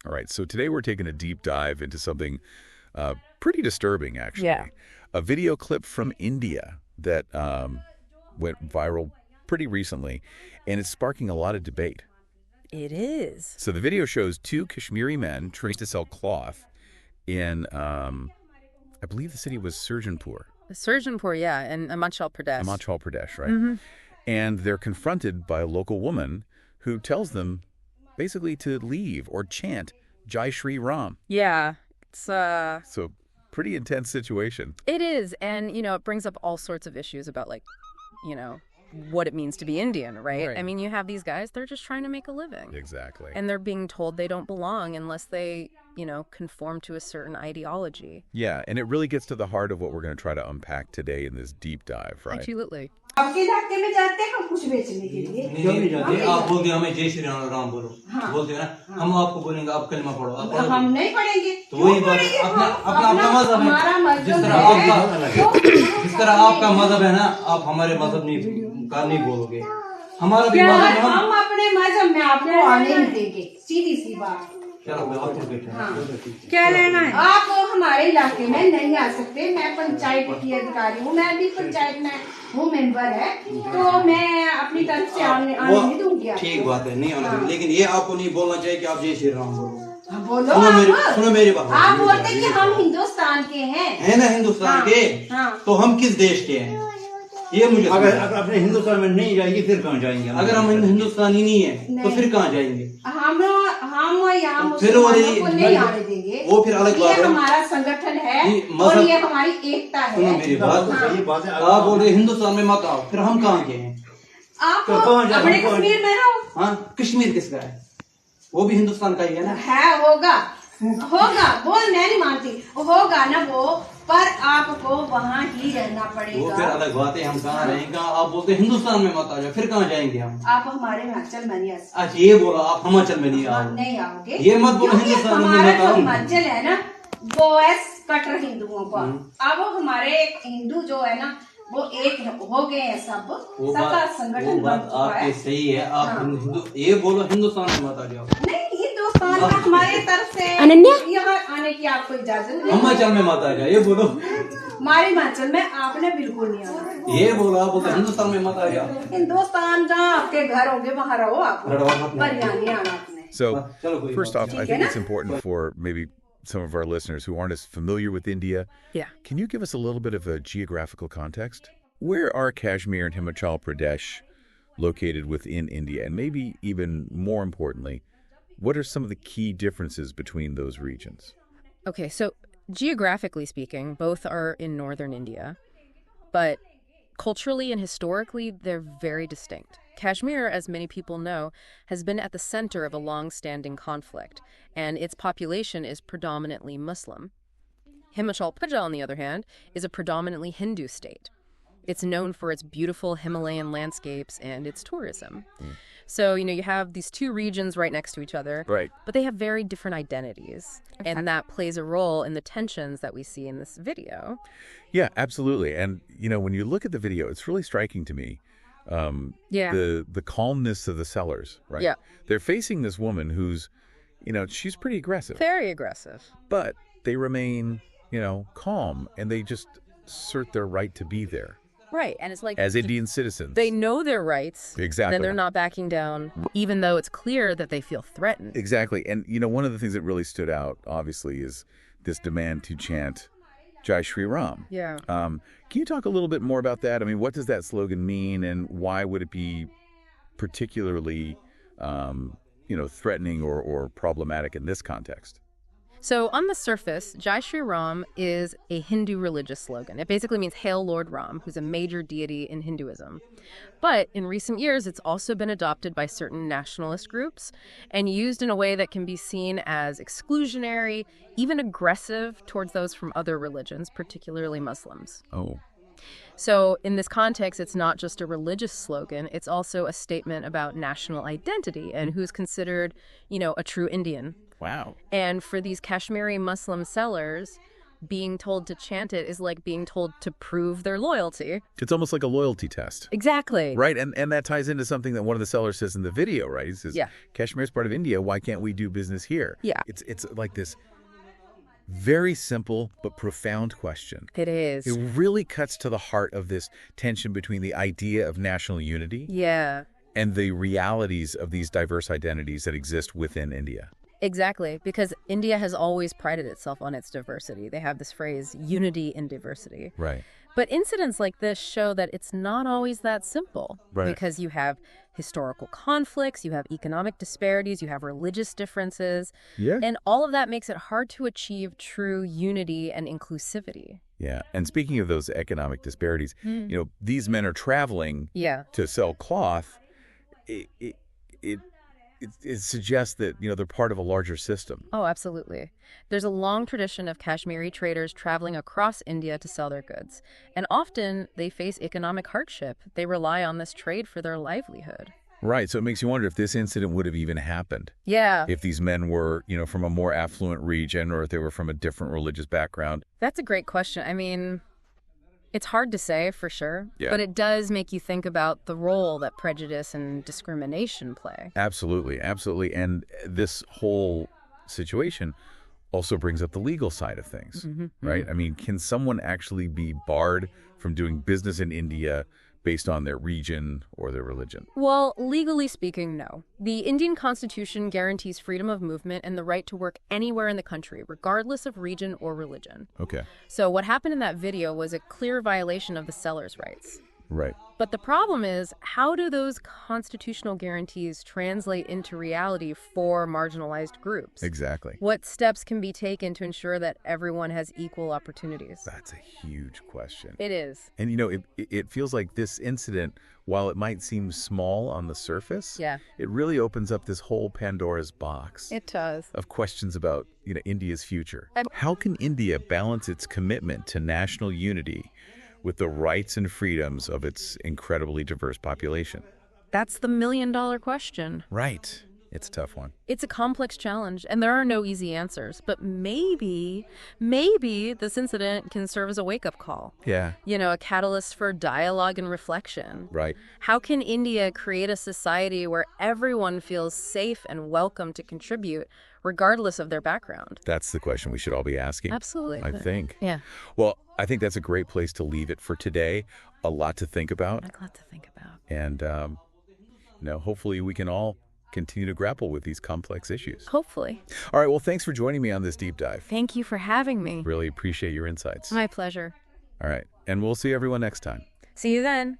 All right, so today we're taking a deep dive into something pretty disturbing, actually. Yeah. A video clip from India that went viral pretty recently, and it's sparking a lot of debate. It is. So the video shows two Kashmiri men trying to sell cloth in, I believe the city was Surjanpur. Surjanpur, yeah, and Himachal Pradesh. Himachal Pradesh, right? And they're confronted by a local woman who tells them basically to leave or chant Jai Shri Ram. Yeah, it's So pretty intense situation. it is, and it brings up all sorts of issues about what it means to be Indian, right? Right. I mean, you have these guys, they're just trying to make a living. Exactly. And they're being told they don't belong unless they, conform to a certain ideology. Yeah, and it really gets to the heart of what we're going to try to unpack today in this deep dive, right? Absolutely. आपके इलाके में जाते हैं हम कुछ बेचने के लिए क्यों नहीं जाते आप बोलते हमें जय श्री राम राम बोलो बोलते हो ना हम आपको बोलेंगे आप कलमा पढ़ो आप पढ़ो हम नहीं पढ़ेंगे तो वही बात अपना अपना अपना मजहब है जिस तरह आपका मजहब है ना आप हमारे मजहब नहीं बोलोगे हमारा भी मजहब है हम अपने मजहब में आपको आने नहीं देंगे सीधी सी बात क्या लेना है आप हमारे इलाके में नहीं आ सकते मैं पंचायत की अधिकारी हूँ मैं भी पंचायत में हूँ मेंबर है तो मैं अपनी तरफ से आने नहीं दूंगी ठीक बात है नहीं आना लेकिन ये आपको नहीं बोलना चाहिए कि आप जय श्री राम बोलो बोलो सुनो मेरी बात आप बोलते कि हम हिंदुस्तान के हैं है ना हिंदुस्तान के तो हम किस देश के हैं ये मुझे अगर अपने हिंदुस्तान में नहीं जाएंगे फिर कहाँ जाएंगे अगर हम हिंदुस्तानी नहीं है तो फिर कहाँ जाएंगे हम यहाँ फिर वो मुसलमानों को नहीं आने देंगे वो फिर अलग बात ये है हमारा संगठन है और ये हमारी एकता है सुनो मेरी बात आप बोल रहे हिंदुस्तान में मत आओ फिर हम कहाँ के हैं आप अपने कश्मीर में रहो हाँ कश्मीर किसका है वो भी हिंदुस्तान का ही है ना है होगा वो मैं नहीं मानती होगा ना वो पर आपको वहाँ ही रहना वो पड़ेगा फिर अलग बात है हम कहाँ रहेंगे आप बोलते हिंदुस्तान में मत आ जाओ फिर कहाँ जाएंगे हम आप हमारे हिमाचल में नहीं आ सकते अच्छा ये बोला आप हिमाचल में नहीं आओ नहीं आओगे ये मत बोलो क्योंकि हिंदुस्तान में हमारा मत जो आओ हिमाचल है ना वो है कट्टर हिंदुओं का अब हमारे हिंदू जो है ना वो एक हो गए हैं सबका संगठन वो बन बात चुका है आपकी सही है आप हिंदू ये बोलो हिंदुस्तान में मत आ जाओ नहीं हिंदुस्तान में हमारे तरफ से यहाँ आने की आपको इजाजत नहीं हिमाचल में मत आ जाओ ये बोलो हमारे हिमाचल में आपने बिल्कुल नहीं आना ये बोलो आप बोलते हिंदुस्तान में मत आ जाओ हिंदुस्तान जहाँ आपके घर होंगे वहाँ रहो आप पर यहाँ नहीं आना आपने So, चलो कोई first off, I think it's important for maybe some of our listeners who aren't as familiar with India. Yeah. Can you give us a little bit of a geographical context? Where are Kashmir and Himachal Pradesh located within India? And maybe even more importantly, what are some of the key differences between those regions? Okay, so geographically speaking, both are in northern India, but culturally and historically, they're very distinct. Kashmir, as many people know, has been at the center of a long-standing conflict, and its population is predominantly Muslim. Himachal Pradesh, on the other hand, is a predominantly Hindu state. It's known for its beautiful Himalayan landscapes and its tourism. So, you have these two regions right next to each other, Right. but they have very different identities, and that plays a role in the tensions that we see in this video. Yeah, absolutely. And, when you look at the video, it's really striking to me. Yeah. The calmness of the sellers, right? Yeah. They're facing this woman who's, she's pretty aggressive, Very aggressive. but they remain, calm, and they just assert their right to be there Right, and it's like as Indian citizens. they know their rights. Exactly. Then they're not backing down, even though it's clear that they feel threatened. Exactly. And, one of the things that really stood out, obviously, is this demand to chant Jai Shri Ram. Yeah. Can you talk a little bit more about that? I mean, what does that slogan mean, and why would it be particularly, threatening or problematic in this context? So on the surface, Jai Shri Ram is a Hindu religious slogan. It basically means Hail Lord Ram, who's a major deity in Hinduism. But in recent years, it's also been adopted by certain nationalist groups and used in a way that can be seen as exclusionary, even aggressive towards those from other religions, particularly Muslims. Oh, So in this context, it's not just a religious slogan, it's also a statement about national identity and who's considered, a true Indian. wow. And for these Kashmiri Muslim sellers, being told to chant it is like being told to prove their loyalty. It's almost like a loyalty test. Exactly. Right, and that ties into something that one of the sellers says in the video, right? He says, Yeah. Kashmir's part of India, why can't we do business here? Yeah. It's like this very simple but profound question. It is. It really cuts to the heart of this tension between the idea of national unity Yeah. and the realities of these diverse identities that exist within India. Exactly, because India has always prided itself on its diversity. They have this phrase, unity in diversity. Right. But incidents like this show that it's not always that simple. Right. Because you have historical conflicts, you have economic disparities, you have religious differences. Yeah. And all of that makes it hard to achieve true unity and inclusivity. Yeah. And speaking of those economic disparities, these men are traveling Yeah. to sell cloth. It suggests that, they're part of a larger system. Oh, absolutely. There's a long tradition of Kashmiri traders traveling across India to sell their goods. And often they face economic hardship. They rely on this trade for their livelihood. Right. So it makes you wonder if this incident would have even happened. Yeah. If these men were, from a more affluent region or if they were from a different religious background. That's a great question. I mean, it's hard to say for sure, Yeah. but it does make you think about the role that prejudice and discrimination play. Absolutely. Absolutely. And this whole situation also brings up the legal side of things, right? I mean, can someone actually be barred from doing business in India based on their region or their religion? Well, legally speaking, no. The Indian Constitution guarantees freedom of movement and the right to work anywhere in the country, regardless of region or religion. Okay. So what happened in that video was a clear violation of the seller's rights. Right. But the problem is, how do those constitutional guarantees translate into reality for marginalized groups? Exactly. What steps can be taken to ensure that everyone has equal opportunities? That's a huge question. It is. And, it feels like this incident, while it might seem small on the surface, Yeah. it really opens up this whole Pandora's box It does. of questions about, India's future. How can India balance its commitment to national unity with the rights and freedoms of its incredibly diverse population? That's the million-dollar question. Right. It's a tough one. It's a complex challenge, and there are no easy answers. But maybe this incident can serve as a wake-up call. Yeah. A catalyst for dialogue and reflection. Right. How can India create a society where everyone feels safe and welcome to contribute, regardless of their background? That's the question we should all be asking. Absolutely. I think. Yeah. Well, I think that's a great place to leave it for today. A lot to think about. A lot to think about. And, hopefully we can all continue to grapple with these complex issues. Hopefully. All right. Well, thanks for joining me on this deep dive. Thank you for having me. Really appreciate your insights. My pleasure. All right. And we'll see everyone next time. See you then.